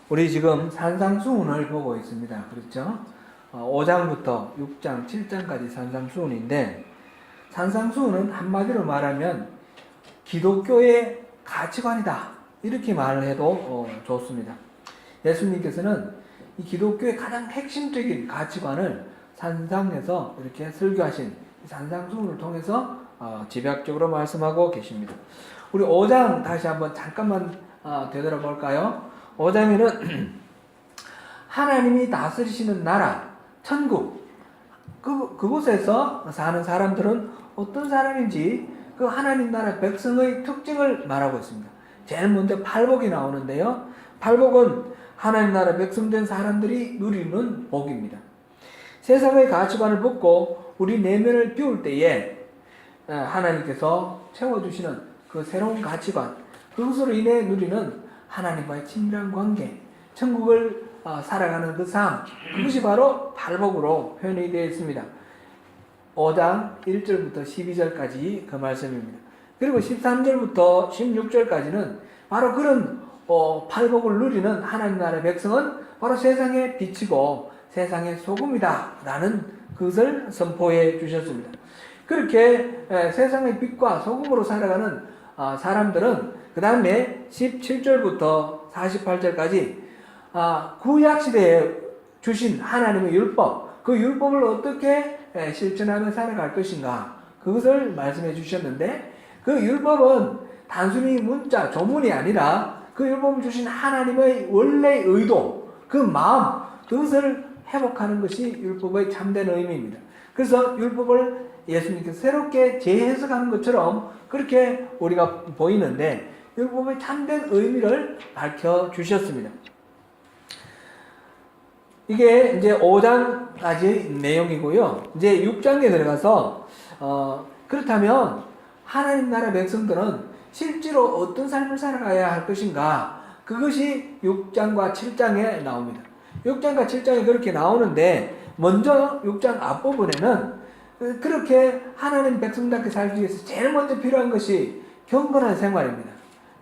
우리 지금 산상수훈을 보고 있습니다. 그렇죠? 5장부터 6장, 7장까지 산상수훈인데, 산상수훈은 한마디로 말하면 기독교의 가치관이다, 이렇게 말을 해도 좋습니다. 예수님께서는 이 기독교의 가장 핵심적인 가치관을 산상에서 이렇게 설교하신 산상수훈을 통해서 집약적으로 말씀하고 계십니다. 우리 5장 다시 한번 잠깐만 되돌아볼까요? 5장에는 하나님이 다스리시는 나라, 천국, 그곳에서 사는 사람들은 어떤 사람인지 그 하나님 나라 백성의 특징을 말하고 있습니다. 제일 먼저 팔복이 나오는데요. 팔복은 하나님 나라 백성된 사람들이 누리는 복입니다. 세상의 가치관을 벗고 우리 내면을 비울 때에 하나님께서 채워주시는 그 새로운 가치관, 그것으로 인해 누리는 하나님과의 친밀한 관계, 천국을 살아가는 그 삶, 그것이 바로 팔복으로 표현이 되어 있습니다. 5장 1절부터 12절까지 그 말씀입니다. 그리고 13절부터 16절까지는 바로 그런 팔복을 누리는 하나님 나라의 백성은 바로 세상의 빛이고 세상의 소금이다 라는 것을 선포해 주셨습니다. 그렇게 세상의 빛과 소금으로 살아가는 사람들은 그 다음에 17절부터 48절까지 구약시대에 주신 하나님의 율법, 그 율법을 어떻게 실천하며 살아갈 것인가, 그것을 말씀해 주셨는데, 그 율법은 단순히 문자, 조문이 아니라 그 율법을 주신 하나님의 원래 의도, 그 마음, 그것을 회복하는 것이 율법의 참된 의미입니다. 그래서 율법을 예수님께서 새롭게 재해석하는 것처럼 그렇게 우리가 보이는데, 율법의 참된 의미를 밝혀주셨습니다. 이게 이제 5장까지 내용이고요. 이제 6장에 들어가서, 그렇다면 하나님 나라 백성들은 실제로 어떤 삶을 살아가야 할 것인가, 그것이 6장과 7장에 나옵니다. 6장과 7장에 그렇게 나오는데, 먼저 6장 앞부분에는 그렇게 하나님 백성답게 살기 위해서 제일 먼저 필요한 것이 경건한 생활입니다.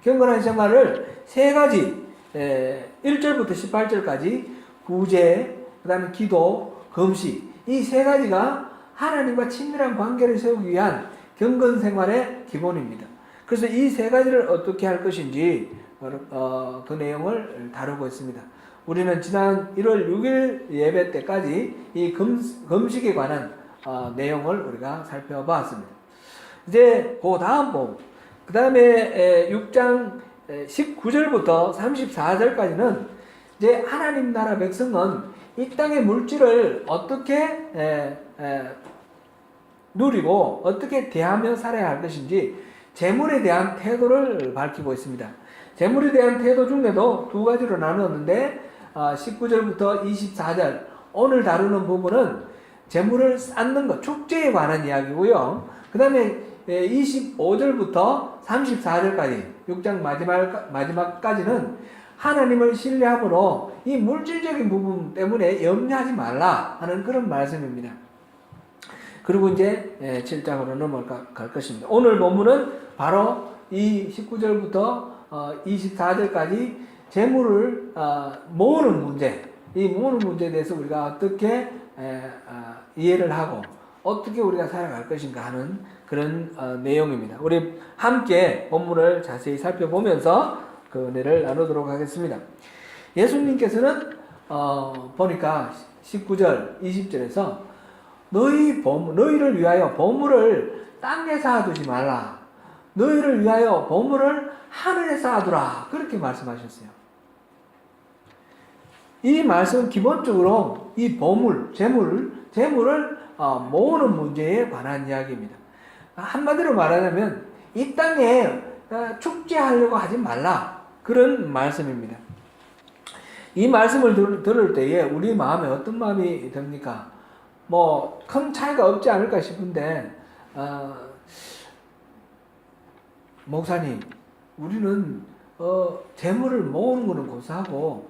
경건한 생활을 세 가지, 1절부터 18절까지 구제, 그 다음에 기도, 금식, 이 세 가지가 하나님과 친밀한 관계를 세우기 위한 경건 생활의 기본입니다. 그래서 이 세 가지를 어떻게 할 것인지 그 내용을 다루고 있습니다. 우리는 지난 1월 6일 예배 때까지 이 금식에 관한 내용을 우리가 살펴봤습니다. 이제 그 다음 부, 그 다음에 6장 19절부터 34절까지는 이제 하나님 나라 백성은 이 땅의 물질을 어떻게 누리고 어떻게 대하며 살아야 할 것인지 재물에 대한 태도를 밝히고 있습니다. 재물에 대한 태도 중에도 두 가지로 나누었는데 19절부터 24절 오늘 다루는 부분은 재물을 쌓는 것, 축제에 관한 이야기고요. 그 다음에 25절부터 34절까지 6장 마지막까지는 하나님을 신뢰함으로 이 물질적인 부분 때문에 염려하지 말라 하는 그런 말씀입니다. 그리고 이제 7장으로 넘어갈 것입니다. 오늘 본문은 바로 이 19절부터 24절까지 재물을 모으는 문제, 이 모으는 문제에 대해서 우리가 어떻게 이해를 하고 어떻게 우리가 살아갈 것인가 하는 그런 내용입니다. 우리 함께 본문을 자세히 살펴보면서 그 은혜를 나누도록 하겠습니다. 예수님께서는 보니까 19절, 20절에서 너희를 위하여 보물을 땅에 쌓아두지 말라. 너희를 위하여 보물을 하늘에 쌓아두라. 그렇게 말씀하셨어요. 이 말씀은 기본적으로 이 보물, 재물을 모으는 문제에 관한 이야기입니다. 한마디로 말하자면 이 땅에 축제하려고 하지 말라, 그런 말씀입니다. 이 말씀을 들을 때에 우리 마음에 어떤 마음이 듭니까? 뭐 큰 차이가 없지 않을까 싶은데 목사님, 우리는 재물을 모으는 것은 고사하고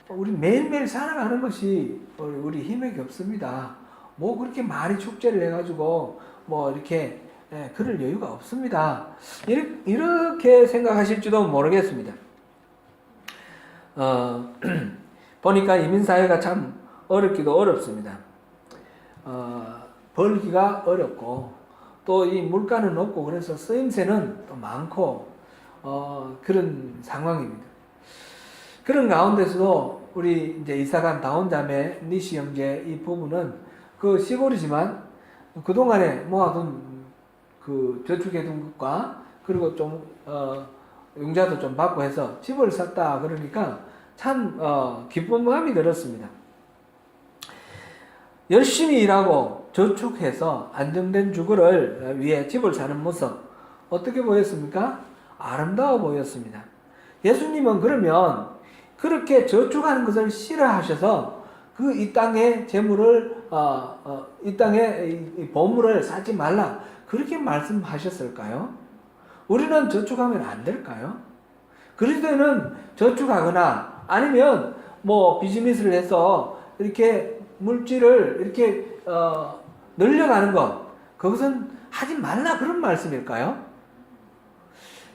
우리 매일매일 살아가는 것이 우리 힘이 없습니다. 뭐 그렇게 많이 축제를 해가지고 뭐 이렇게 그럴 여유가 없습니다. 이렇게 생각하실지도 모르겠습니다. 보니까 이민사회가 참 어렵기도 어렵습니다. 벌기가 어렵고 또 이 물가는 높고 그래서 쓰임새는 또 많고 그런 상황입니다. 그런 가운데서도 우리 이제 이사간 다운자매 니시 형제 이 부부는 그 시골이지만 그동안에 모아둔 그 저축해둔 것과 그리고 좀 융자도 좀 받고 해서 집을 샀다 그러니까 참 기쁜 마음이 들었습니다. 열심히 일하고 저축해서 안정된 주거를 위해 집을 사는 모습 어떻게 보였습니까? 아름다워 보였습니다. 예수님은 그러면 그렇게 저축하는 것을 싫어하셔서 그 이 땅의 재물을 이 땅의 이 보물을 사지 말라 그렇게 말씀하셨을까요? 우리는 저축하면 안 될까요? 그리스도인은 저축하거나 아니면 뭐 비즈니스를 해서 이렇게 물질을 이렇게 늘려가는 것 그것은 하지 말라 그런 말씀일까요?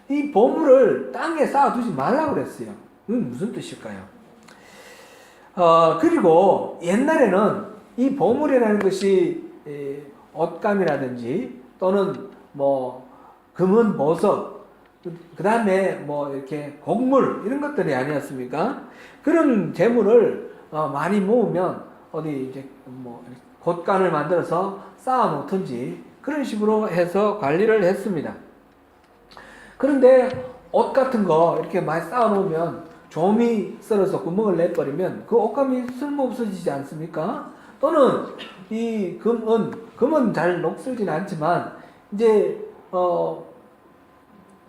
이 보물을 땅에 쌓아두지 말라 그랬어요. 이건 무슨 뜻일까요? 그리고 옛날에는 이 보물이라는 것이 옷감이라든지 또는 뭐 금은 보석 그 다음에 뭐 이렇게 곡물 이런 것들이 아니었습니까? 그런 재물을 많이 모으면 어디 이제 뭐 곳간을 만들어서 쌓아 놓든지 그런 식으로 해서 관리를 했습니다. 그런데 옷 같은 거 이렇게 많이 쌓아 놓으면 좀이 썰어서 구멍을 내버리면 그 옷감이 쓸모없어지지 않습니까? 또는 이 금은 잘 녹슬진 않지만 이제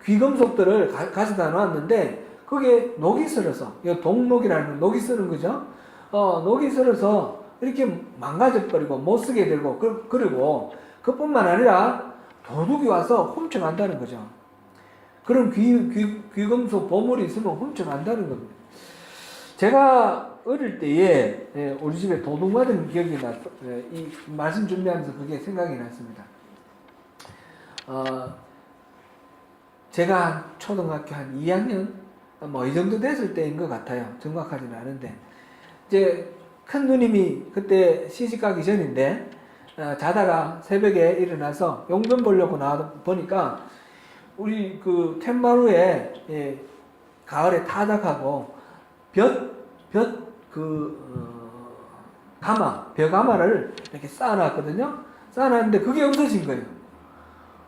귀금속들을 가져다 놨는데 그게 녹이 슬어서 이거 동록이라는 녹이 쓰는 거죠. 녹이 슬어서 이렇게 망가져 버리고 못 쓰게 되고 그리고 그뿐만 아니라 도둑이 와서 훔쳐간다는 거죠. 그런 귀금속 보물이 있으면 훔쳐간다는 겁니다. 제가 어릴 때에 우리 집에 도둑 맞은 기억이 이 말씀 준비하면서 그게 생각이 났습니다. 제가 초등학교 한 2학년 뭐 이 정도 됐을 때인 것 같아요. 정확하지는 않은데 이제 큰 누님이 그때 시집가기 전인데 자다가 새벽에 일어나서 용변 보려고 나와 보니까 우리 그 툇마루에 가을에 타작하고 벼가마를 이렇게 쌓아놨거든요. 쌓아놨는데 그게 없어진 거예요.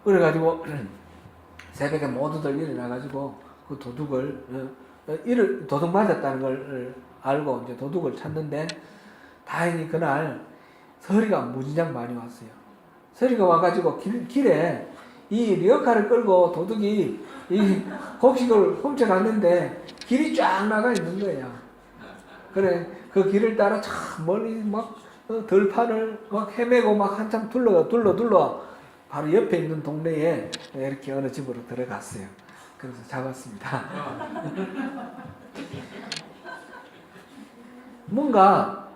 그래가지고 새벽에 모두들 일어나가지고 그 도둑을 도둑 맞았다는 걸 알고 이제 도둑을 찾는데 다행히 그날 서리가 무지장 많이 왔어요. 서리가 와가지고 길에 이 리어카를 끌고 도둑이 이 곡식을 훔쳐갔는데 길이 쫙 나가 있는 거예요. 그래 그 길을 따라 참 멀리 막 들판을 막 헤매고 막 한참 둘러 바로 옆에 있는 동네에 이렇게 어느 집으로 들어갔어요. 그래서 잡았습니다. 뭔가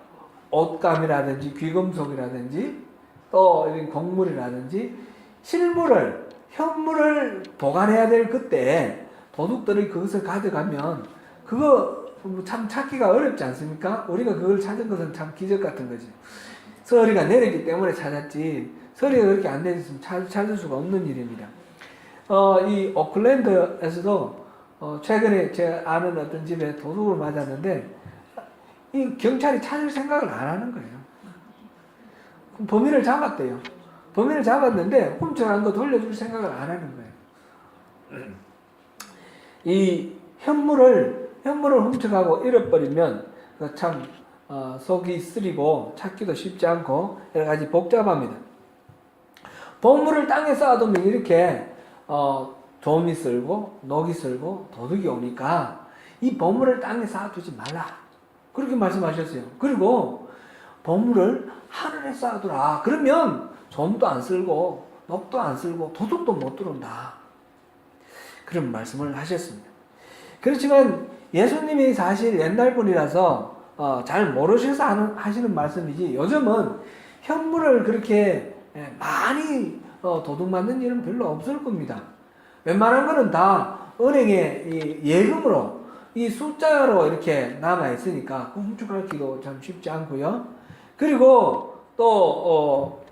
옷감이라든지 귀금속이라든지 또 이런 곡물이라든지 현물을 보관해야 될 그때 도둑들이 그것을 가져가면 그거 참 찾기가 어렵지 않습니까? 우리가 그걸 찾은 것은 참 기적 같은 거지. 서리가 내렸기 때문에 찾았지 서리가 그렇게 안 내렸으면 찾을 수가 없는 일입니다. 이 오클랜드에서도 최근에 제 아는 어떤 집에 도둑을 맞았는데 이 경찰이 찾을 생각을 안 하는 거예요. 범인을 잡았대요. 범인을 잡았는데 훔쳐간 거 돌려줄 생각을 안 하는 거예요. 이 현물을 훔쳐가고 잃어버리면 참 속이 쓰리고 찾기도 쉽지 않고 여러 가지 복잡합니다. 보물을 땅에 쌓아두면 이렇게 좀이 쓸고 녹이 쓸고 도둑이 오니까 이 보물을 땅에 쌓아두지 말라 그렇게 말씀하셨어요. 그리고 보물을 하늘에 쌓아두라. 그러면 좀도 안 쓸고 녹도 안 쓸고 도둑도 못 들어온다. 그런 말씀을 하셨습니다. 그렇지만 예수님이 사실 옛날 분이라서 잘 모르셔서 하시는 말씀이지 요즘은 현물을 그렇게 많이 도둑 맞는 일은 별로 없을 겁니다. 웬만한 거는 다 은행에 예금으로 이 숫자로 이렇게 남아 있으니까 훔쳐가기도 참 쉽지 않고요. 그리고 또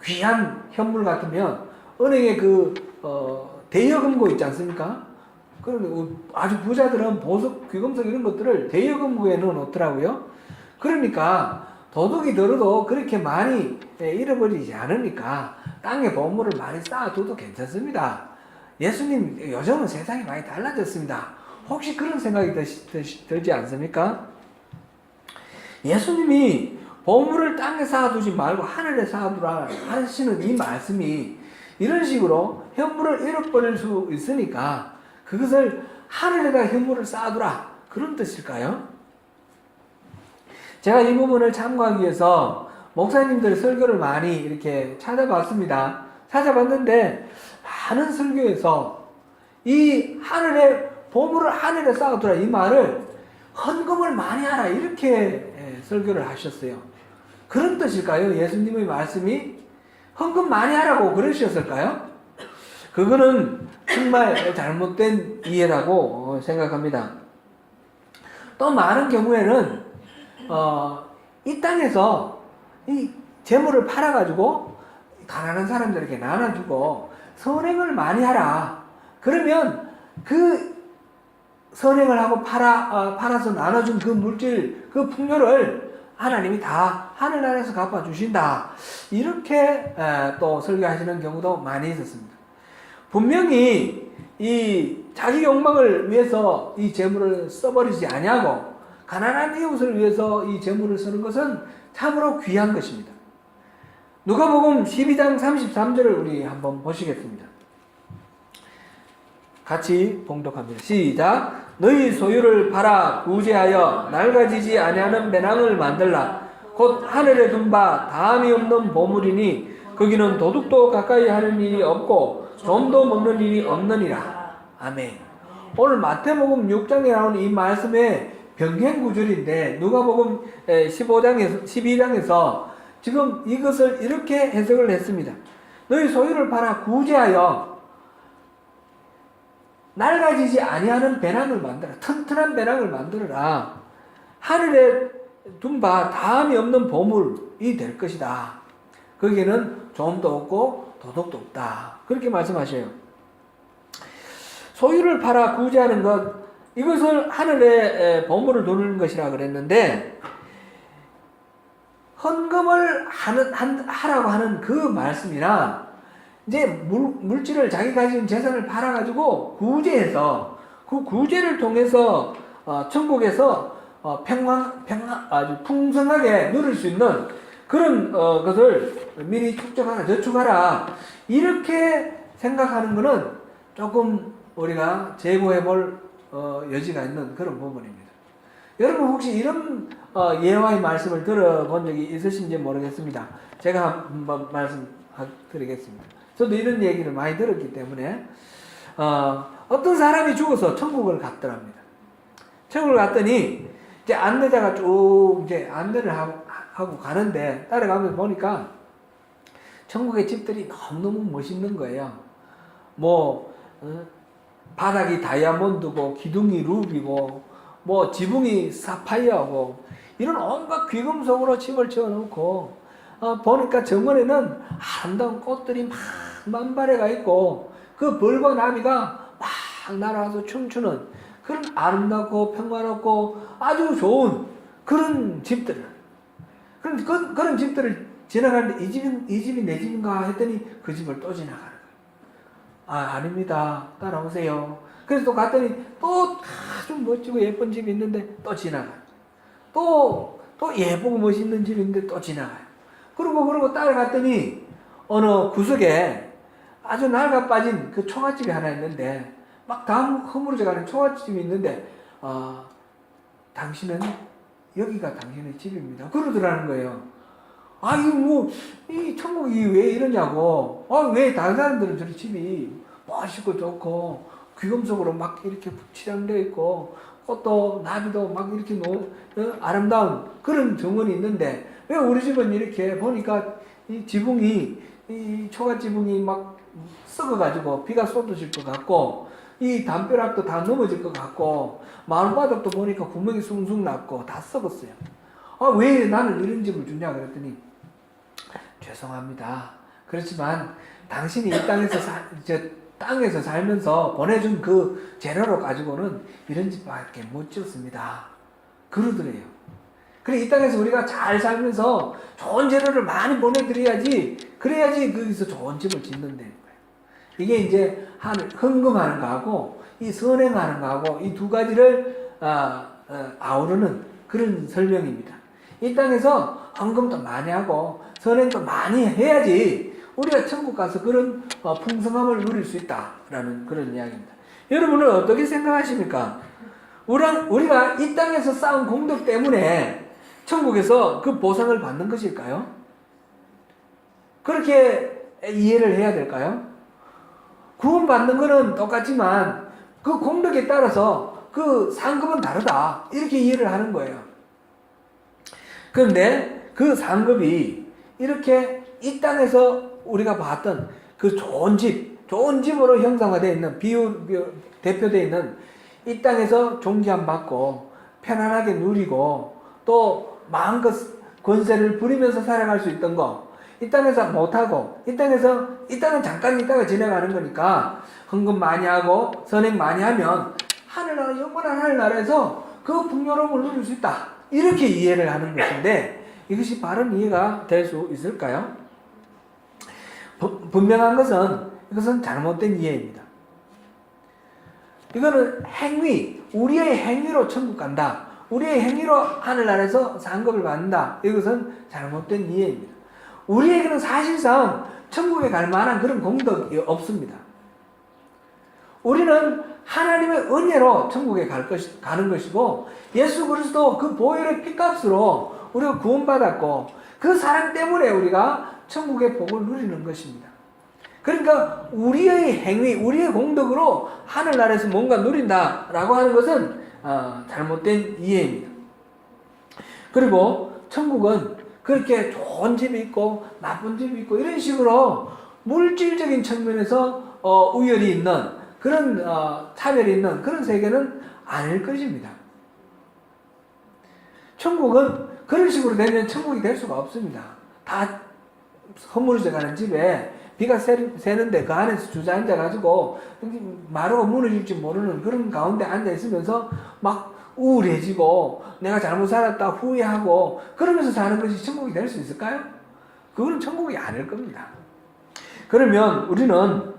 귀한 현물 같으면 은행에 대여금고 있지 않습니까? 그런데 아주 부자들은 보석, 귀금속 이런 것들을 대여금고에 넣어 놓더라고요. 그러니까 도둑이 들어도 그렇게 많이 잃어버리지 않으니까 땅에 보물을 많이 쌓아둬도 괜찮습니다. 예수님, 요즘은 세상이 많이 달라졌습니다. 혹시 그런 생각이 들지 않습니까? 예수님이 보물을 땅에 쌓아두지 말고 하늘에 쌓아두라 하시는 이 말씀이 이런 식으로 현물을 잃어버릴 수 있으니까 그것을 하늘에다 현물을 쌓아두라 그런 뜻일까요? 제가 이 부분을 참고하기 위해서 목사님들 설교를 많이 이렇게 찾아봤습니다. 찾아봤는데 많은 설교에서 이 하늘에 보물을 하늘에 쌓아두라 이 말을 헌금을 많이 하라 이렇게 설교를 하셨어요. 그런 뜻일까요? 예수님의 말씀이 헌금 많이 하라고 그러셨을까요? 그거는 정말 잘못된 이해라고 생각합니다. 또 많은 경우에는 이 땅에서 이 재물을 팔아가지고 가난한 사람들에게 나눠주고 선행을 많이 하라. 그러면 그 선행을 하고 팔아서 나눠준 그 물질, 그 풍요를 하나님이 다 하늘나라에서 갚아주신다. 이렇게 또 설교하시는 경우도 많이 있었습니다. 분명히 이 자기 욕망을 위해서 이 재물을 써버리지 아니하고 가난한 이웃을 위해서 이 재물을 쓰는 것은 참으로 귀한 것입니다. 누가복음 12장 33절을 우리 한번 보시겠습니다. 같이 봉독합니다. 시작. 너희 소유를 팔아 구제하여 낡아지지 아니하는 배낭을 만들라. 곧 하늘에 둔 바 다함이 없는 보물이니 거기는 도둑도 가까이 하는 일이 없고 좀도 먹는 일이 없느니라. 아멘. 오늘 마태복음 6장에 나오는 이 말씀의 변경 구절인데 누가복음 12장에서 지금 이것을 이렇게 해석을 했습니다. 너희 소유를 팔아 구제하여 낡아지지 아니하는 배낭을 만들어 튼튼한 배낭을 만들어라. 하늘에 둔 바 다함이 없는 보물이 될 것이다. 거기에는 좀도 없고 도둑도 없다. 그렇게 말씀하셔요. 소유를 팔아 구제하는 것, 이것을 하늘에 보물을 두는 것이라 그랬는데 헌금을 하라고 하는 그 말씀이나 이제 물질을 자기 가진 재산을 팔아가지고 구제해서 그 구제를 통해서 천국에서 아주 풍성하게 누릴 수 있는 그런 것을 미리 축적하라, 저축하라 이렇게 생각하는 것은 조금 우리가 재고해볼 여지가 있는 그런 부분입니다. 여러분 혹시 이런 예화의 말씀을 들어본 적이 있으신지 모르겠습니다. 제가 한번 말씀드리겠습니다. 저도 이런 얘기를 많이 들었기 때문에 어떤 사람이 죽어서 천국을 갔더랍니다. 천국을 갔더니 이제 안내자가 쭉 이제 안내를 하고 가는데 따라가면서 보니까 천국의 집들이 너무너무 멋있는 거예요. 바닥이 다이아몬드고 기둥이 루비고 지붕이 사파이어고 이런 온갖 귀금속으로 집을 지어놓고 보니까 정원에는 아름다운 꽃들이 막 만발해가 있고 그 벌과 나비가 막 날아와서 춤추는 그런 아름답고 평화롭고 아주 좋은 그런 집들. 그런 집들을 지나가는데 이 집이 내 집인가 했더니 그 집을 또 지나가는 거예요. 아닙니다. 따라오세요. 그래서 또 갔더니 또 아주 멋지고 예쁜 집이 있는데 또 지나가요. 또 예쁘고 멋있는 집이 있는데 또 지나가요. 그러고 따라갔더니 어느 구석에 아주 낡아 빠진 그 초가집이 하나 있는데 막 다음 허물어져 가는 초가집이 있는데 당신은 여기가 당신의 집입니다. 그러더라는 거예요. 이 천국이 왜 이러냐고. 왜 다른 사람들은 저리 집이 멋있고 좋고 귀금속으로 막 이렇게 칠하되어 있고 꽃도 나비도 막 이렇게 아름다운 그런 정원이 있는데 왜 우리 집은 이렇게 보니까 이 지붕이 이 초가 지붕이 막 썩어가지고 비가 쏟아질 것 같고 이 담벼락도 다 넘어질 것 같고 마을바닥도 보니까 구멍이 숭숭 났고 다 썩었어요. 왜 나는 이런 집을 주냐 그랬더니 죄송합니다. 그렇지만 당신이 이 땅에서 살면서 보내준 그 재료로 가지고는 이런 집밖에 못 지었습니다. 그러더래요. 그래 이 땅에서 우리가 잘 살면서 좋은 재료를 많이 보내드려야지 그래야지 거기서 좋은 집을 짓는다는 거예요. 이게 이제 헌금하는 거하고 이 선행하는 거하고 이 두 가지를 아우르는 그런 설명입니다. 이 땅에서 헌금도 많이 하고 선행도 많이 해야지 우리가 천국 가서 그런 풍성함을 누릴 수 있다라는 그런 이야기입니다. 여러분은 어떻게 생각하십니까? 우리가 이 땅에서 쌓은 공덕 때문에 천국에서 그 보상을 받는 것일까요? 그렇게 이해를 해야 될까요? 구원받는 것은 똑같지만 그 공덕에 따라서 그 상급은 다르다. 이렇게 이해를 하는 거예요. 그런데 그 상급이 이렇게 이 땅에서 우리가 봤던 그 좋은 집으로 형상화되어 있는 대표되어 있는 이 땅에서 존귀함 받고 편안하게 누리고 또 마음껏 권세를 부리면서 살아갈 수 있던 거, 이 땅에서 못하고 이 땅은 잠깐 있다가 지나가는 거니까 헌금 많이 하고 선행 많이 하면 하늘나라 영원한 하늘나라에서 그 풍요로움을 누릴 수 있다. 이렇게 이해를 하는 것인데 이것이 바른 이해가 될 수 있을까요? 분명한 것은 이것은 잘못된 이해입니다. 이거는 우리의 행위로 천국 간다. 우리의 행위로 하늘나라에서 상급을 받는다. 이것은 잘못된 이해입니다. 우리에게는 사실상 천국에 갈 만한 그런 공덕이 없습니다. 우리는 하나님의 은혜로 천국에 가는 것이고 예수 그리스도 그 보혈의 피값으로 우리가 구원받았고 그 사랑 때문에 우리가 천국의 복을 누리는 것입니다. 그러니까 우리의 행위, 우리의 공덕으로 하늘나라에서 뭔가 누린다라고 하는 것은 잘못된 이해입니다. 그리고 천국은 그렇게 좋은 집이 있고 나쁜 집이 있고 이런 식으로 물질적인 측면에서 우열이 있는 그런 차별이 있는 그런 세계는 아닐 것입니다. 천국은 그런 식으로 되면 천국이 될 수가 없습니다. 다 허물어져 가는 집에 비가 새는데 그 안에서 주저앉아가지고 마루가 무너질지 모르는 그런 가운데 앉아있으면서 막 우울해지고 내가 잘못 살았다 후회하고 그러면서 사는 것이 천국이 될 수 있을까요? 그거는 천국이 아닐 겁니다. 그러면 우리는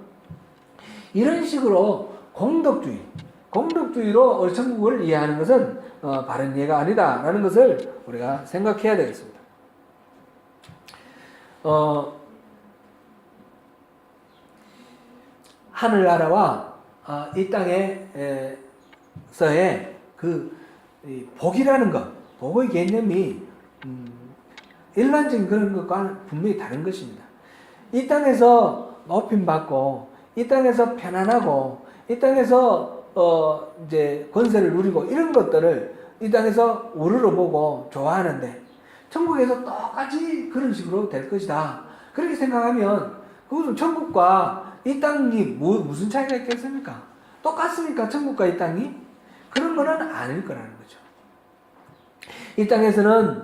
이런 식으로 공덕주의로 천국을 이해하는 것은 바른 이해가 아니다라는 것을 우리가 생각해야 되겠습니다. 하늘나라와 이 땅에서의 그 복이라는 것, 복의 개념이 일반적인 그런 것과 분명히 다른 것입니다. 이 땅에서 높임받고, 이 땅에서 편안하고, 이 땅에서 이제 권세를 누리고 이런 것들을 이 땅에서 우러러보고 좋아하는데 천국에서 똑같이 그런 식으로 될 것이다. 그렇게 생각하면 그것은 천국과 이 땅이 무슨 차이가 있겠습니까? 똑같습니까? 천국과 이 땅이? 그런 거는 아닐 거라는 거죠. 이 땅에서는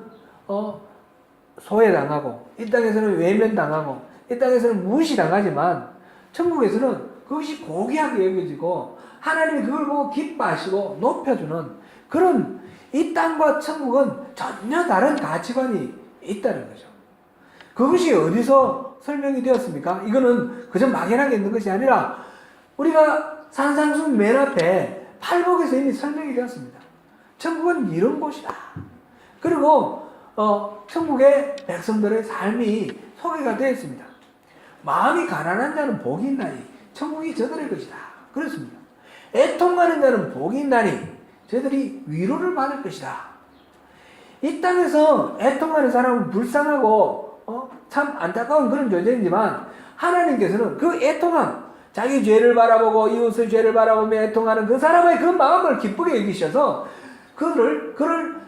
소외당하고 이 땅에서는 외면당하고 이 땅에서는 무시당하지만 천국에서는 그것이 고귀하게 여겨지고 하나님이 그걸 보고 기뻐하시고 높여주는 그런 이 땅과 천국은 전혀 다른 가치관이 있다는 거죠. 그것이 어디서 설명이 되었습니까? 이거는 그저 막연하게 있는 것이 아니라 우리가 산상순 맨 앞에 팔복에서 이미 설명이 되었습니다. 천국은 이런 곳이다. 그리고 천국의 백성들의 삶이 소개가 되어 있습니다. 마음이 가난한 자는 복이 있나니 천국이 저들의 것이다. 그렇습니다. 애통하는 자는 복이 있나니 저들이 위로를 받을 것이다. 이 땅에서 애통하는 사람은 불쌍하고 참 안타까운 그런 존재이지만 하나님께서는 그 애통함, 자기 죄를 바라보고 이웃의 죄를 바라보며 애통하는 그 사람의 그 마음을 기쁘게 여기셔서 그를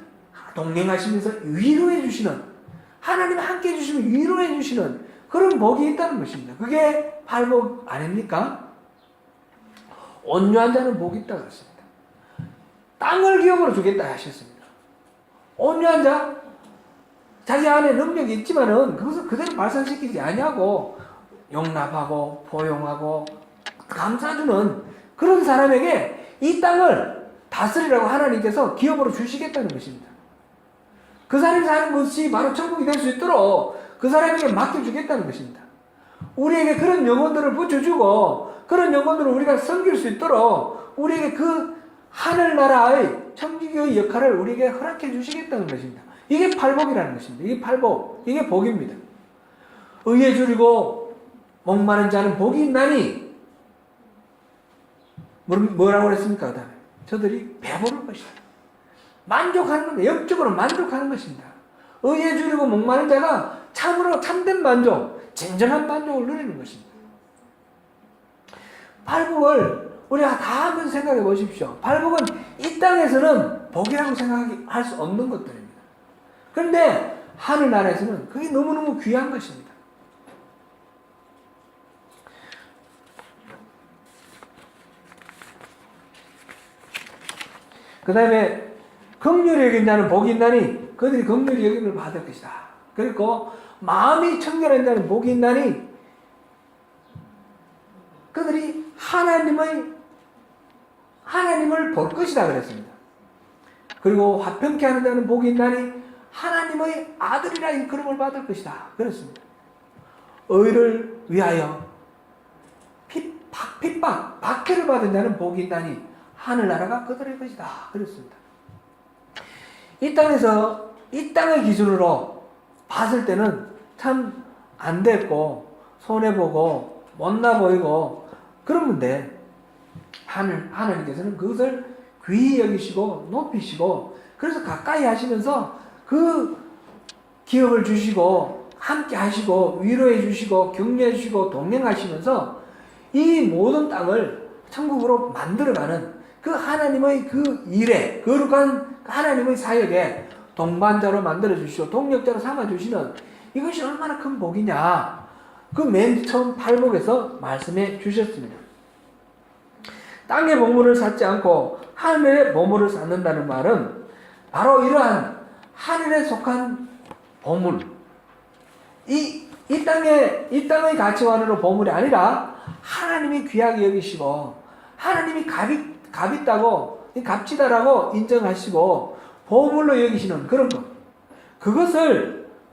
동행하시면서 위로해 주시는, 하나님 함께 해주시면 위로해 주시는 그런 복이 있다는 것입니다. 그게 팔복 아닙니까? 온유한 자는 복이 있다 그랬습니다. 땅을 기업으로 주겠다 하셨습니다. 온유한 자, 자기 안에 능력이 있지만은 그것을 그대로 발산시키지 아니하고 용납하고 포용하고 감싸주는 그런 사람에게 이 땅을 다스리라고 하나님께서 기업으로 주시겠다는 것입니다. 그 사람이 사는 것이 바로 천국이 될 수 있도록 그 사람에게 맡겨주겠다는 것입니다. 우리에게 그런 영혼들을 붙여주고 그런 영혼들을 우리가 섬길 수 있도록 우리에게 그 하늘나라의 천국의 역할을 우리에게 허락해 주시겠다는 것입니다. 이게 팔복이라는 것입니다. 이게 팔복, 이게 복입니다. 의에 줄이고 목마른 자는 복이 있나니 뭐라고 그랬습니까? 그 다음에 저들이 배부를 것이다. 만족하는 겁니다. 영적으로 만족하는 것입니다. 의에 줄이고 목마른 자가 참으로 참된 만족, 진정한 만족을 누리는 것입니다. 팔복을 우리가 다 한번 생각해 보십시오. 팔복은 이 땅에서는 복이라고 생각할 수 없는 것들입니다. 그런데 하늘나라에서는 그게 너무너무 귀한 것입니다. 그 다음에 긍휼히 여긴 자는 복이 있나니 그들이 긍휼히 여김을 받을 것이다. 그리고 마음이 청결한 자는 복이 있나니 그들이 하나님을 볼 것이다 그랬습니다. 그리고 화평케 하는 자는 복이 있나니 하나님의 아들이라 일컬음을 받을 것이다 그랬습니다. 의를 위하여 핍박, 박해를 받은 자는 복이 있나니 하늘나라가 그들의 것이다 그랬습니다. 이 땅에서 이 땅의 기준으로 봤을 때는 참 안 됐고 손해보고 못나 보이고 그러는데 하나님께서는 그것을 귀히 여기시고 높이시고 그래서 가까이 하시면서 그 기업을 주시고 함께 하시고 위로해 주시고 격려해 주시고 동행하시면서 이 모든 땅을 천국으로 만들어가는 그 하나님의 그 일에 거룩한 하나님의 사역에 동반자로 만들어 주시고 동력자로 삼아 주시는 이것이 얼마나 큰 복이냐 그 맨 처음 팔복에서 말씀해 주셨습니다. 땅의 보물을 쌓지 않고 하늘의 보물을 쌓는다는 말은 바로 이러한 하늘에 속한 보물 이 땅의 가치관으로 보물이 아니라 하나님이 귀하게 여기시고 하나님이 값있다고 값지다라고 인정하시고 보물로 여기시는 그런 것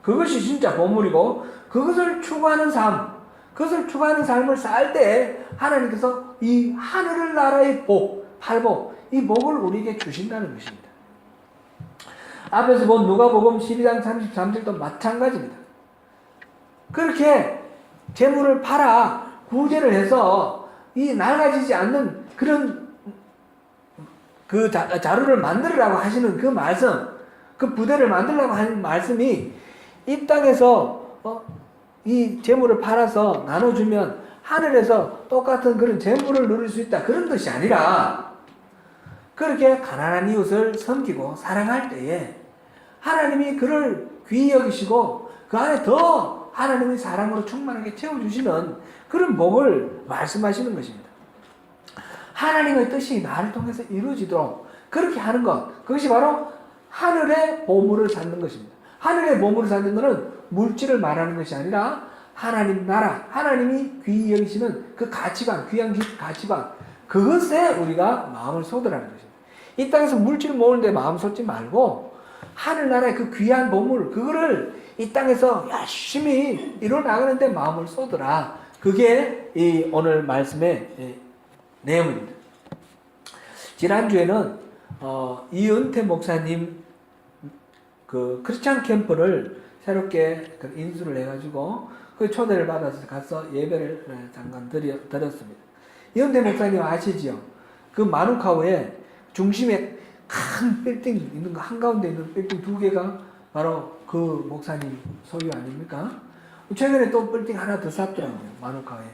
그것이 진짜 보물이고 그것을 추구하는 삶을 쌓을 때 하나님께서 이 하늘 나라의 팔복 이 복을 우리에게 주신다는 것입니다. 앞에서 본 누가복음 12장 33절도 마찬가지입니다. 그렇게 재물을 팔아 구제를 해서 이 낡아지지 않는 그런 그 자루를 만들으라고 하시는 그 말씀, 그 부대를 만들라고 하는 말씀이 이 땅에서 이 재물을 팔아서 나눠주면 하늘에서 똑같은 그런 재물을 누릴 수 있다 그런 뜻이 아니라 그렇게 가난한 이웃을 섬기고 사랑할 때에 하나님이 그를 귀히 여기시고 그 안에 더 하나님의 사랑으로 충만하게 채워주시는 그런 복을 말씀하시는 것입니다. 하나님의 뜻이 나를 통해서 이루어지도록 그렇게 하는 것 그것이 바로 하늘의 보물을 쌓는 것입니다. 하늘의 보물을 쌓는 것은 물질을 말하는 것이 아니라 하나님 나라 하나님이 귀히 여기시는 그 가치관 귀한 가치관 그것에 우리가 마음을 쏟으라는 것입니다. 이 땅에서 물질을 모으는데 마음 쏟지 말고 하늘나라의 그 귀한 보물 그거를 이 땅에서 열심히 이뤄나가는데 마음을 쏟으라. 그게 이 오늘 말씀의 내용입니다. 지난주에는 이은태 목사님 그 크리스찬 캠프를 새롭게 인수를 해가지고 그 초대를 받아서 가서 예배를 잠깐 드렸습니다. 이은태 목사님 아시지요? 그 마누카우에 중심에 큰 빌딩 있는 거 한가운데 있는 빌딩 2개가 바로 그 목사님 소유 아닙니까? 최근에 또 빌딩 하나 더 샀더라고요. 마누카우에.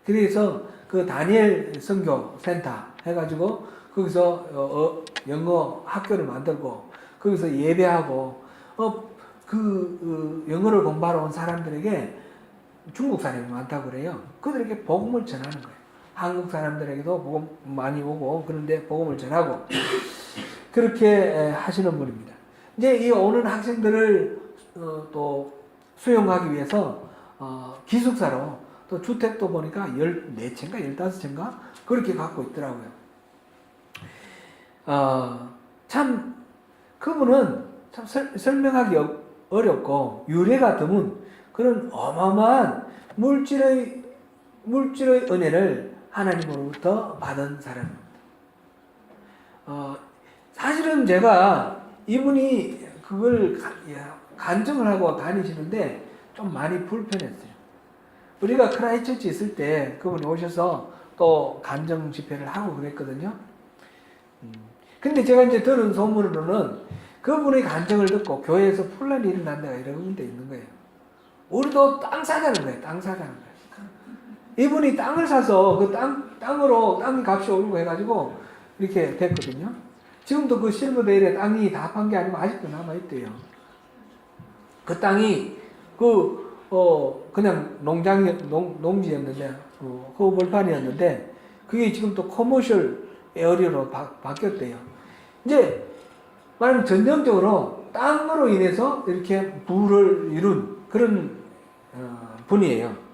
그래서 그 다니엘 선교 센터 해가지고 거기서 영어 학교를 만들고 거기서 예배하고 영어를 공부하러 온 사람들에게 중국 사람이 많다고 그래요. 그들에게 복음을 전하는 거예요. 한국 사람들에게도 복음 많이 오고 그런데 복음을 전하고 그렇게 하시는 분입니다. 이제 이 오는 학생들을 또 수용하기 위해서 기숙사로 또 주택도 보니까 14채인가 15채인가 그렇게 갖고 있더라고요. 참 그분은 참 설명하기 어렵고 유래가 드문 그런 어마어마한 물질의 은혜를 하나님으로부터 받은 사람입니다. 사실은 제가 이분이 그걸 간증을 하고 다니시는데 좀 많이 불편했어요. 우리가 크라이처치 있을 때 그분이 오셔서 또 간증 집회를 하고 그랬거든요. 근데 제가 이제 들은 소문으로는 그분의 간증을 듣고 교회에서 혼란이 일어난 데가 여러 군데 있는 거예요. 우리도 땅 사자는 거예요. 땅 사자는 거예요. 이분이 땅을 사서 그 땅으로 땅 값이 오르고 해가지고 이렇게 됐거든요. 지금도 그 실버데일에 땅이 다 판 게 아니고 아직도 남아있대요. 그 땅이 그냥 농지였는데, 허벌판이었는데, 그게 지금 또 커머셜 에어리어로 바뀌었대요. 이제, 말하면 전형적으로 땅으로 인해서 이렇게 부를 이룬 그런 분이에요.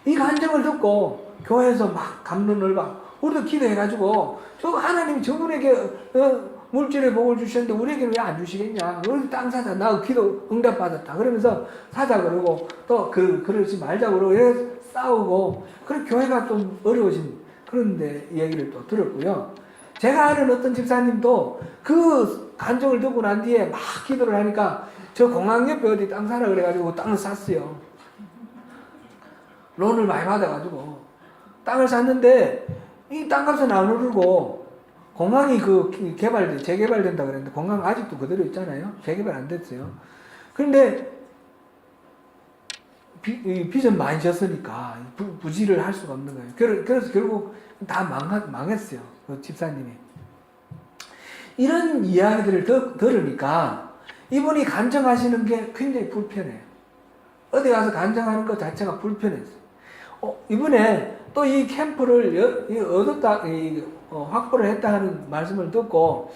이 간증을 듣고 교회에서 막 감론을 막 우리도 기도해가지고 저 하나님이 저분에게 물질의 복을 주셨는데 우리에게는 왜 안 주시겠냐? 우리 땅 사자. 나 기도 응답받았다. 그러면서 사자 그러고 또 그러지 말자 그러고 이래 싸우고 그런 교회가 좀 어려워진 그런데 이야기를 또 들었고요. 제가 아는 어떤 집사님도 그 간증을 듣고 난 뒤에 막 기도를 하니까 저 공항 옆에 어디 땅 사라 그래가지고 땅을 샀어요. 론을 많이 받아가지고 땅을 샀는데 이 땅값은 안 오르고 공항이 재개발된다 그랬는데 공항 아직도 그대로 있잖아요. 재개발 안 됐어요. 그런데 빚은 많이 졌으니까 부지를 할 수가 없는 거예요. 그래서 결국 다 망했어요. 그 집사님이. 이런 이야기들을 들으니까 이분이 간증하시는 게 굉장히 불편해요. 어디 가서 간증하는 것 자체가 불편했어요. 이번에 또 이 캠프를 확보를 했다 하는 말씀을 듣고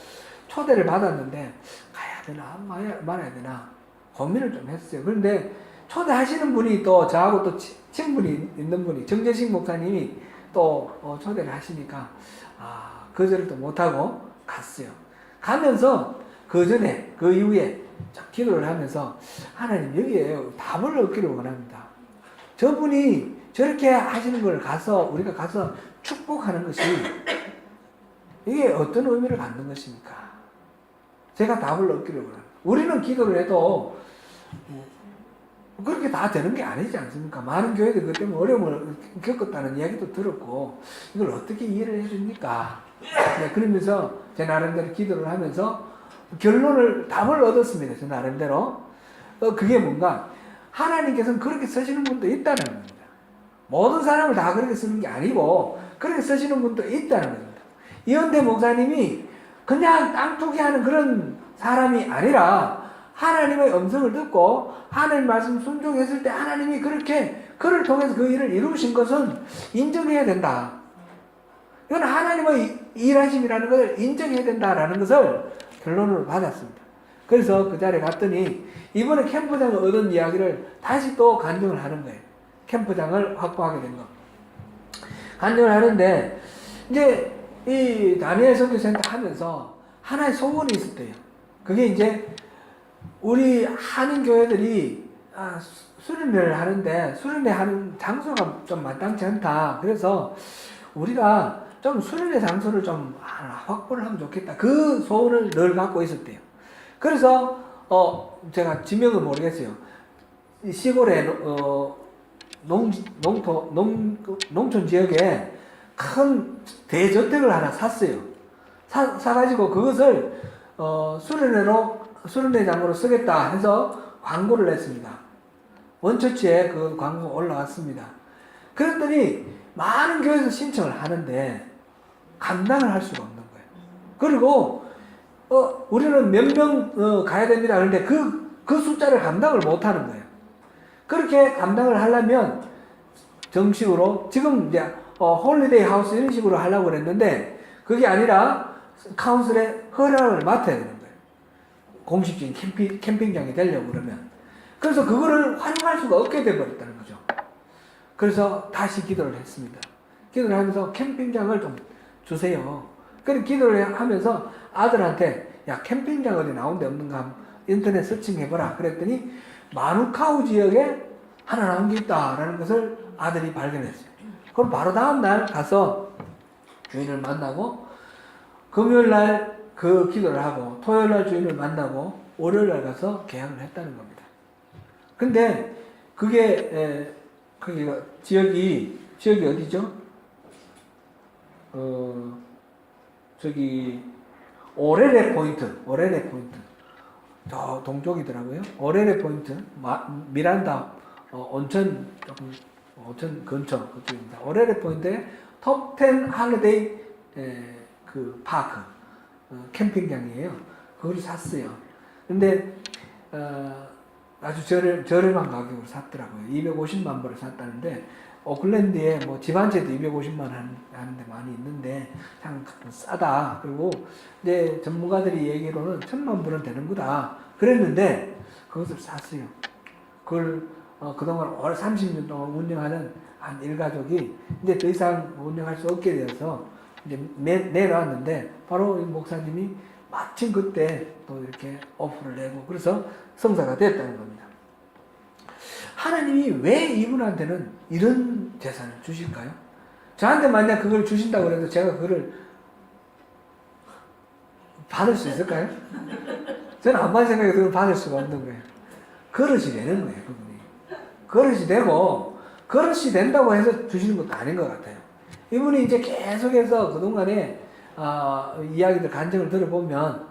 초대를 받았는데 가야 되나 말아야 되나 고민을 좀 했어요. 그런데 초대하시는 분이 또 저하고 또 친분이 있는 분이 정재식 목사님이 또 초대를 하시니까 거절을 또 못하고 갔어요. 가면서 그 이후에 기도를 하면서 하나님 여기에 답을 얻기를 원합니다. 저분이 저렇게 하시는 걸 우리가 가서 축복하는 것이 이게 어떤 의미를 갖는 것입니까? 제가 답을 얻기를 원합니다. 우리는 기도를 해도 그렇게 다 되는 게 아니지 않습니까? 많은 교회들이 그것 때문에 어려움을 겪었다는 이야기도 들었고 이걸 어떻게 이해를 해줍니까? 네, 그러면서 제 나름대로 기도를 하면서 답을 얻었습니다. 제 나름대로. 그게 뭔가 하나님께서는 그렇게 쓰시는 분도 있다는 겁니다. 모든 사람을 다 그렇게 쓰는 게 아니고 그렇게 쓰시는 분도 있다는 겁니다. 이현대 목사님이 그냥 땅 투기하는 그런 사람이 아니라 하나님의 음성을 듣고 하나님 말씀 순종했을 때 하나님이 그렇게 그를 통해서 그 일을 이루신 것은 인정해야 된다. 이건 하나님의 일하심이라는 것을 인정해야 된다라는 것을 결론으로 받았습니다. 그래서 그 자리에 갔더니 이번에 캠프장을 얻은 이야기를 다시 또 간증을 하는 거예요. 캠프장을 확보하게 된 거. 간증을 하는데 이제 이 다니엘 선교센터 하면서 하나의 소원이 있었대요. 그게 이제 우리 한인 교회들이 수련회를 하는데 수련회 하는 장소가 좀 마땅치 않다. 그래서 우리가 좀 수련회 장소를 좀 확보를 하면 좋겠다. 그 소원을 늘 갖고 있었대요. 그래서 제가 지명은 모르겠어요. 시골에 농촌 지역에 큰 대저택을 하나 샀어요. 사가지고 그것을 수련회장으로 쓰겠다 해서 광고를 했습니다. 원처치에 그 광고 올라왔습니다. 그랬더니 많은 교회에서 신청을 하는데 감당을 할 수가 없는 거예요. 그리고 우리는 몇 명 가야 됩니다. 그런데 그 숫자를 감당을 못 하는 거예요. 그렇게 감당을 하려면 정식으로 지금 이제 홀리데이 하우스 이런 식으로 하려고 그랬는데 그게 아니라 카운슬의 허락을 맡아야 되는 거예요. 공식적인 캠핑장이 되려고 그러면. 그래서 그거를 활용할 수가 없게 돼버렸다는 거죠. 그래서 다시 기도를 했습니다. 기도를 하면서 캠핑장을 좀 주세요. 그래서 기도를 하면서 아들한테 야 캠핑장 어디 나온 데 없는가 인터넷 서칭해보라 그랬더니 마누카우 지역에 하나 나온 게 있다라는 것을 아들이 발견했어요. 그럼 바로 다음날 가서 주인을 만나고 금요일날 그 기도를 하고 토요일날 주인을 만나고 월요일날 가서 계약을 했다는 겁니다. 근데 그게 거기가 지역이 어디죠? 저기 오레레 포인트 저 동쪽이더라고요. 오레레 포인트 미란다 온천 조금 온천 근처 그쪽입니다. 오레레 포인트에 톱10 할리데이 그 파크 캠핑장이에요. 그걸 샀어요. 근데 아주 저렴한 가격으로 샀더라고요. 250만 불을 샀다는데 오클랜드에 뭐 집 한 채도 250만 하는데 많이 있는데 참 싸다. 그리고 이제 전문가들이 얘기로는 1000만 불은 되는 거다. 그랬는데 그것을 샀어요. 그걸 그동안 30년 동안 운영하는 한 일가족이 이제 더 이상 운영할 수 없게 되어서 이제 내려왔는데 바로 이 목사님이 마침 그때 또 이렇게 오프를 내고 그래서 성사가 됐다는 겁니다. 하나님이 왜 이분한테는 이런 재산을 주실까요? 저한테 만약 그걸 주신다고 해도 제가 그거를 받을 수 있을까요? 저는 아무 생각에 그걸 받을 수가 없는 거예요. 그릇이 되는 거예요, 그분이. 그릇이 되고, 그릇이 된다고 해서 주시는 것도 아닌 것 같아요. 이분이 이제 계속해서 그동안에 이야기들, 간증을 들어보면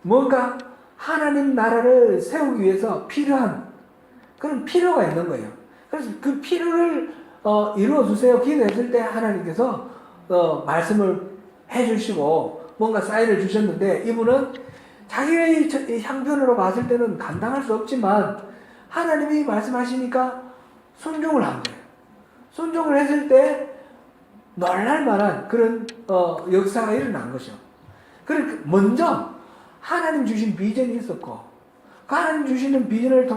뭔가 하나님 나라를 세우기 위해서 필요한 그런 필요가 있는 거예요. 그래서 그 필요를 이루어주세요. 기도했을 때 하나님께서 말씀을 해주시고 뭔가 사인을 주셨는데 이분은 자기의 형편으로 봤을 때는 감당할 수 없지만 하나님이 말씀하시니까 순종을 한 거예요. 순종을 했을 때 놀랄 만한 그런 역사가 일어난 것이죠. 그러니까 먼저 하나님 주신 비전이 있었고 그 하나님 주시는 비전을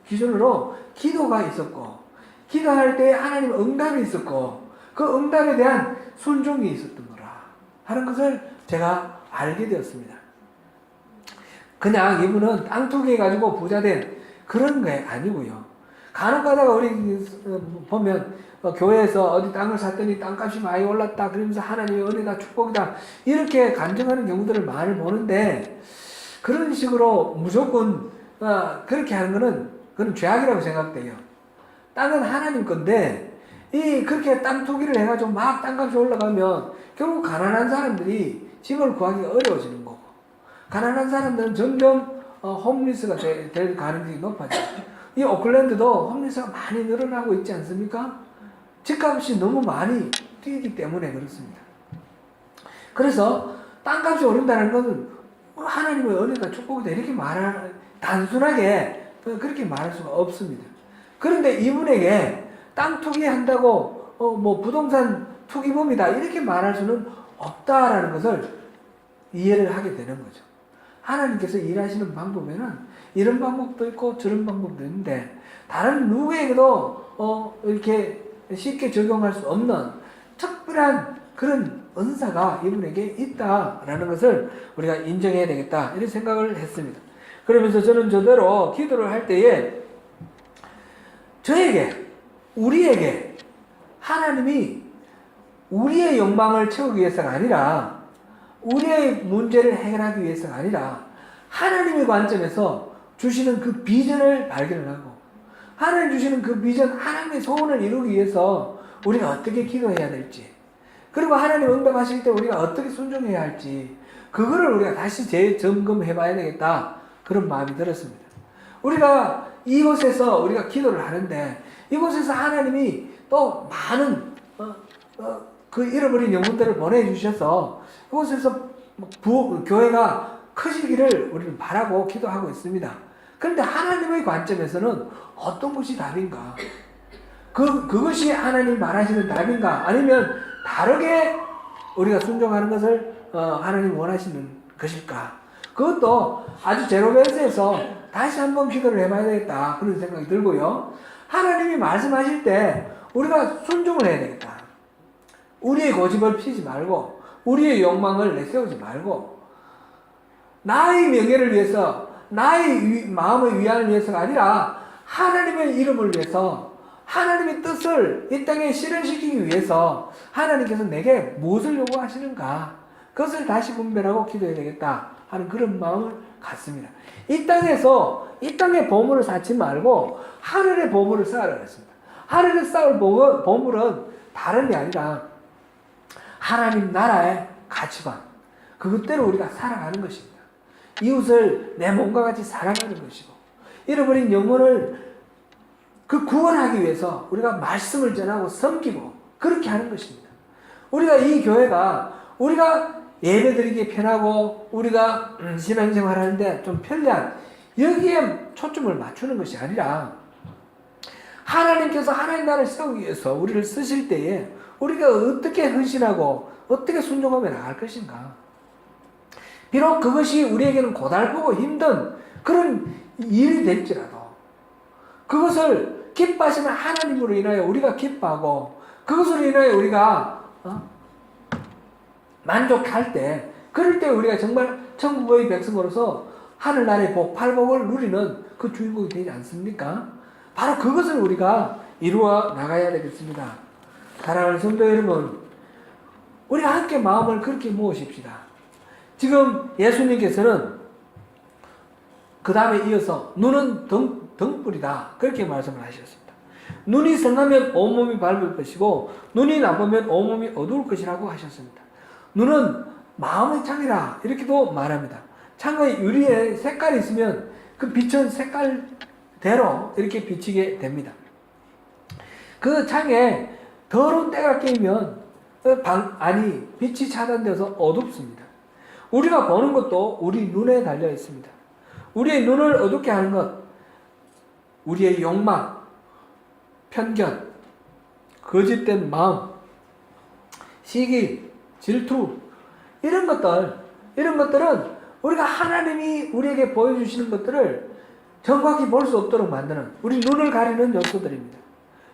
기준으로 기도가 있었고 기도할 때 하나님 응답이 있었고 그 응답에 대한 순종이 있었던 거라 하는 것을 제가 알게 되었습니다. 그냥 이분은 땅 투기해가지고 부자된 그런 게 아니고요. 간혹 가다가 우리 보면 교회에서 어디 땅을 샀더니 땅값이 많이 올랐다 그러면서 하나님의 은혜다 축복이다 이렇게 간증하는 경우들을 많이 보는데 그런 식으로 무조건 그렇게 하는 거는 그건 죄악이라고 생각돼요. 땅은 하나님 건데 그렇게 땅 투기를 해가지고 막 땅값이 올라가면 결국 가난한 사람들이 집을 구하기가 어려워지는 거고 가난한 사람들은 점점 홈리스가 될 가능성이 높아져요. 이 오클랜드도 홈리스가 많이 늘어나고 있지 않습니까? 집값이 너무 많이 뛰기 때문에 그렇습니다. 그래서 땅값이 오른다는 것은 하나님의 은혜가 축복이다 이렇게 단순하게 그렇게 말할 수가 없습니다. 그런데 이분에게 땅 투기한다고 뭐 부동산 투기범이다 이렇게 말할 수는 없다라는 것을 이해를 하게 되는 거죠. 하나님께서 일하시는 방법에는 이런 방법도 있고 저런 방법도 있는데 다른 누구에게도 이렇게 쉽게 적용할 수 없는 특별한 그런 은사가 이분에게 있다라는 것을 우리가 인정해야 되겠다 이런 생각을 했습니다. 그러면서 저는 저대로 기도를 할 때에 우리에게 하나님이 우리의 욕망을 채우기 위해서가 아니라 우리의 문제를 해결하기 위해서가 아니라 하나님의 관점에서 주시는 그 비전을 발견을 하고 하나님 주시는 그 비전, 하나님의 소원을 이루기 위해서 우리가 어떻게 기도해야 될지 그리고 하나님 응답하실 때 우리가 어떻게 순종해야 할지 그거를 우리가 다시 재점검해 봐야 되겠다 그런 마음이 들었습니다. 우리가 이곳에서 우리가 기도를 하는데 이곳에서 하나님이 또 많은 그 잃어버린 영혼들을 보내주셔서 이곳에서 교회가 커지기를 우리는 바라고 기도하고 있습니다. 그런데 하나님의 관점에서는 어떤 것이 답인가? 그것이 하나님 말하시는 답인가? 아니면 다르게 우리가 순종하는 것을 하나님 원하시는 것일까? 그것도 아주 제로베이스에서 다시 한번 기도를 해봐야 되겠다. 그런 생각이 들고요. 하나님이 말씀하실 때 우리가 순종을 해야 되겠다. 우리의 고집을 피지 말고, 우리의 욕망을 내세우지 말고, 나의 명예를 위해서, 나의 마음의 위안을 위해서가 아니라 하나님의 이름을 위해서, 하나님의 뜻을 이 땅에 실현시키기 위해서 하나님께서 내게 무엇을 요구하시는가, 그것을 다시 분별하고 기도해야 되겠다 하는 그런 마음을 갖습니다. 이 땅에서 이 땅의 보물을 쌓지 말고 하늘의 보물을 쌓으라 그랬습니다. 하늘에 쌓을 보물은 다른 게 아니라 하나님 나라의 가치관, 그것대로 우리가 살아가는 것입니다. 이웃을 내 몸과 같이 사랑하는 것이고, 잃어버린 영혼을 그 구원하기 위해서 우리가 말씀을 전하고 섬기고 그렇게 하는 것입니다. 우리가 이 교회가 우리가 예배드리기 편하고 우리가 신앙생활 하는데 좀 편리한, 여기에 초점을 맞추는 것이 아니라 하나님께서 하나님 나라를 세우기 위해서 우리를 쓰실 때에 우리가 어떻게 헌신하고 어떻게 순종하며 나갈 것인가. 비록 그것이 우리에게는 고달프고 힘든 그런 일이 될지라도 그것을 기뻐하시는 하나님으로 인하여 우리가 기뻐하고 그것으로 인하여 우리가 만족할 때, 그럴 때 우리가 정말 천국의 백성으로서 하늘나라의 복, 팔복을 누리는 그 주인공이 되지 않습니까? 바로 그것을 우리가 이루어 나가야 되겠습니다. 사랑하는 성도 여러분, 우리가 함께 마음을 그렇게 모으십시다. 지금 예수님께서는 그 다음에 이어서 눈은 등불이다, 그렇게 말씀을 하셨습니다. 눈이 선하면 온몸이 밝을 것이고 눈이 나쁘면 온몸이 어두울 것이라고 하셨습니다. 눈은 마음의 창이라 이렇게도 말합니다. 창의 유리에 색깔이 있으면 그 빛은 색깔대로 이렇게 비치게 됩니다. 그 창에 더러운 때가 끼면 빛이 차단돼서 어둡습니다. 우리가 보는 것도 우리 눈에 달려 있습니다. 우리의 눈을 어둡게 하는 것, 우리의 욕망, 편견, 거짓된 마음, 시기, 질투, 이런 것들은 우리가 하나님이 우리에게 보여주시는 것들을 정확히 볼 수 없도록 만드는 우리 눈을 가리는 요소들입니다.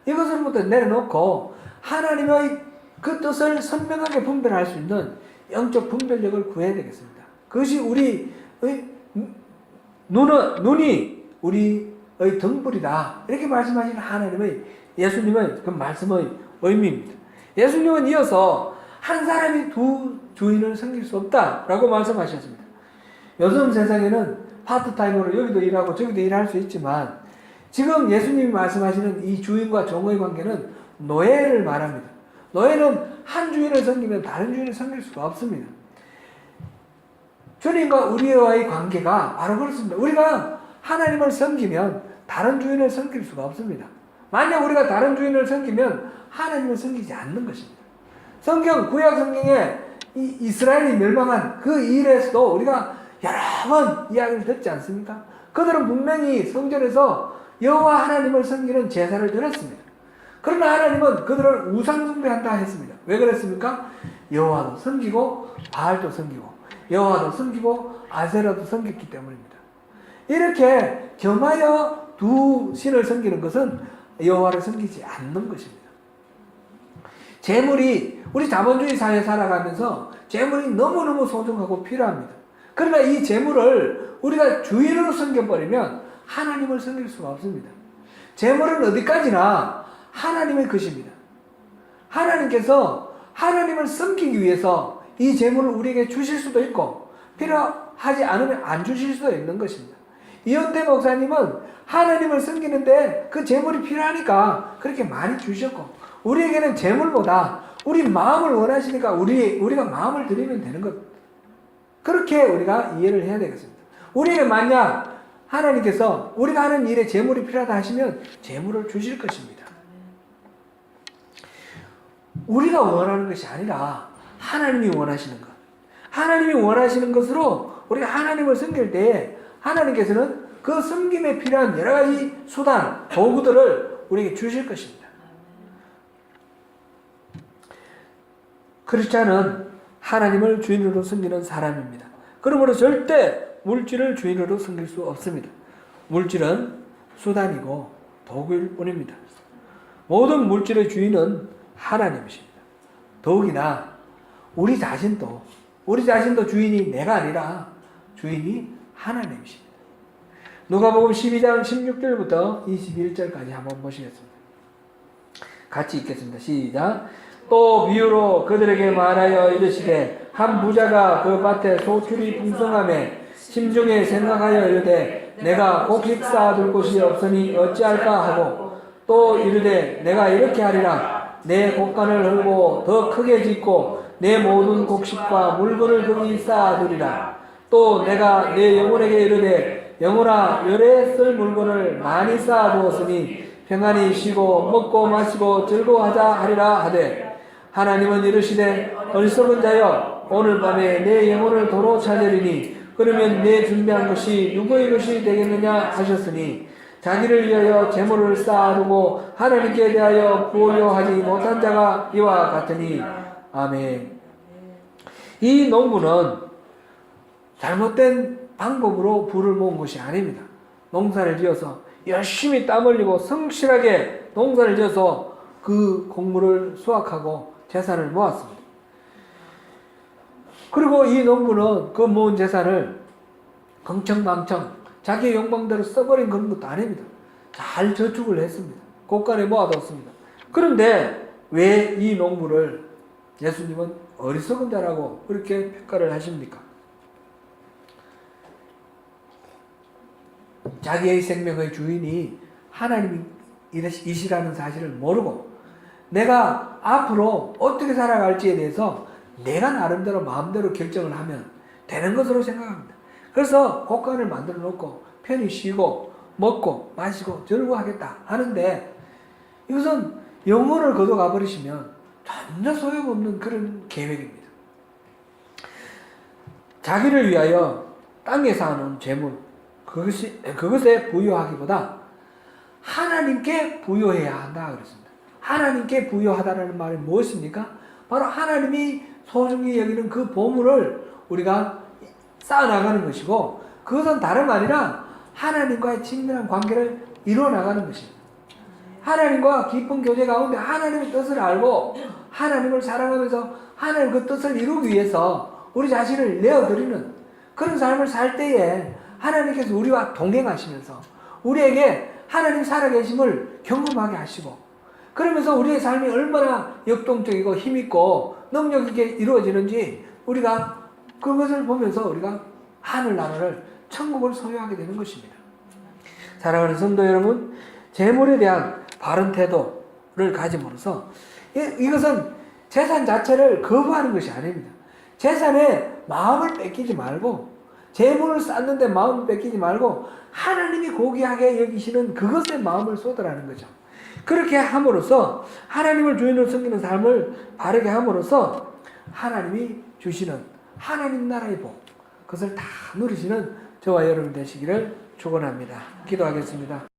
이것을부터 내려놓고 하나님의 그 뜻을 선명하게 분별할 수 있는 영적 분별력을 구해야 되겠습니다. 그것이 우리의 눈이 우리의 등불이다, 이렇게 말씀하시는 하나님의, 예수님의 그 말씀의 의미입니다. 예수님은 이어서 한 사람이 두 주인을 섬길 수 없다라고 말씀하셨습니다. 요즘 세상에는 파트타임으로 여기도 일하고 저기도 일할 수 있지만 지금 예수님이 말씀하시는 이 주인과 종의 관계는 노예를 말합니다. 노예는 한 주인을 섬기면 다른 주인을 섬길 수가 없습니다. 주님과 우리와의 관계가 바로 그렇습니다. 우리가 하나님을 섬기면 다른 주인을 섬길 수가 없습니다. 만약 우리가 다른 주인을 섬기면 하나님을 섬기지 않는 것입니다. 구약 성경에 이스라엘이 멸망한 그 일에서도 우리가 여러 번 이야기를 듣지 않습니까? 그들은 분명히 성전에서 여호와 하나님을 섬기는 제사를 드렸습니다. 그러나 하나님은 그들을 우상 숭배한다 했습니다. 왜 그랬습니까? 여호와도 섬기고 바알도 섬기고 여호와도 섬기고 아세라도 섬겼기 때문입니다. 이렇게 겸하여 두 신을 섬기는 것은 여호와를 섬기지 않는 것입니다. 재물이, 우리 자본주의 사회에 살아가면서 재물이 너무너무 소중하고 필요합니다. 그러나 이 재물을 우리가 주인으로 섬겨버리면 하나님을 섬길 수가 없습니다. 재물은 어디까지나 하나님의 것입니다. 하나님께서 하나님을 섬기기 위해서 이 재물을 우리에게 주실 수도 있고 필요하지 않으면 안 주실 수도 있는 것입니다. 이현대 목사님은 하나님을 섬기는데 그 재물이 필요하니까 그렇게 많이 주셨고, 우리에게는 재물보다 우리 마음을 원하시니까 우리가 마음을 드리면 되는 것, 그렇게 우리가 이해를 해야 되겠습니다. 우리에게 만약 하나님께서 우리가 하는 일에 재물이 필요하다 하시면 재물을 주실 것입니다. 우리가 원하는 것이 아니라 하나님이 원하시는 것, 하나님이 원하시는 것으로 우리가 하나님을 섬길 때에 하나님께서는 그 섬김에 필요한 여러 가지 수단, 도구들을 우리에게 주실 것입니다. 크리스찬은 하나님을 주인으로 섬기는 사람입니다. 그러므로 절대 물질을 주인으로 섬길 수 없습니다. 물질은 수단이고 도구일 뿐입니다. 모든 물질의 주인은 하나님이십니다. 더욱이나 우리 자신도 주인이 내가 아니라 주인이 하나님이십니다. 누가복음 12장 16절부터 21절까지 한번 보시겠습니다. 같이 읽겠습니다. 시작. 또 비유로 그들에게 말하여 이르시되 한 부자가 그 밭에 소출이 풍성하매 심중에 생각하여 이르되 내가 곡식 쌓아둘 곳이 없으니 어찌할까 하고 또 이르되 내가 이렇게 하리라 내 곡간을 헐고 더 크게 짓고 내 모든 곡식과 물건을 거기 쌓아두리라. 또 내가 내 영혼에게 이르되 영혼아 열에 쓸 물건을 많이 쌓아두었으니 평안히 쉬고 먹고 마시고 즐거워하자 하리라 하되 하나님은 이르시되 어리석은 자여 오늘 밤에 내 영혼을 도로 찾으리니 그러면 내 준비한 것이 누구의 것이 되겠느냐 하셨으니 자기를 위하여 재물을 쌓아두고 하나님께 대하여 부요하지 못한 자가 이와 같으니 아멘. 이 농부는 잘못된 방법으로 부를 모은 것이 아닙니다. 농사를 지어서 열심히 땀 흘리고 성실하게 농사를 지어서 그 곡물을 수확하고 재산을 모았습니다. 그리고 이 농부는 그 모은 재산을 흥청망청 자기의 욕망대로 써버린 그런 것도 아닙니다. 잘 저축을 했습니다. 곳간에 모아뒀습니다. 그런데 왜 이 농부를 예수님은 어리석은 자라고 그렇게 평가를 하십니까? 자기의 생명의 주인이 하나님이시라는 사실을 모르고 내가 앞으로 어떻게 살아갈지에 대해서 내가 나름대로 마음대로 결정을 하면 되는 것으로 생각합니다. 그래서 곳간을 만들어 놓고 편히 쉬고 먹고 마시고 즐거워하겠다 하는데 이것은 영혼을 거둬가 버리시면 전혀 소용없는 그런 계획입니다. 자기를 위하여 땅에 쌓아놓은 재물 그것에 부여하기보다 하나님께 부여해야 한다 그랬습니다. 하나님께 부여하다라는 말이 무엇입니까? 바로 하나님이 소중히 여기는 그 보물을 우리가 쌓아나가는 것이고 그것은 다름 아니라 하나님과의 친밀한 관계를 이루어나가는 것입니다. 하나님과 깊은 교제 가운데 하나님의 뜻을 알고 하나님을 사랑하면서 하나님 그 뜻을 이루기 위해서 우리 자신을 내어드리는 그런 삶을 살 때에 하나님께서 우리와 동행하시면서 우리에게 하나님 살아계심을 경험하게 하시고 그러면서 우리의 삶이 얼마나 역동적이고 힘있고 능력있게 이루어지는지 우리가 그것을 보면서 우리가 하늘나라를 천국을 소유하게 되는 것입니다. 사랑하는 성도 여러분, 재물에 대한 바른 태도를 가짐으로써 이것은 재산 자체를 거부하는 것이 아닙니다. 재산에 마음을 뺏기지 말고 재물을 쌓는데 마음을 뺏기지 말고 하나님이 고귀하게 여기시는 그것에 마음을 쏟으라는 거죠. 그렇게 함으로써 하나님을 주인으로 섬기는 삶을 바르게 함으로써 하나님이 주시는 하나님 나라의 복 그것을 다 누리시는 저와 여러분 되시기를 축원합니다. 기도하겠습니다.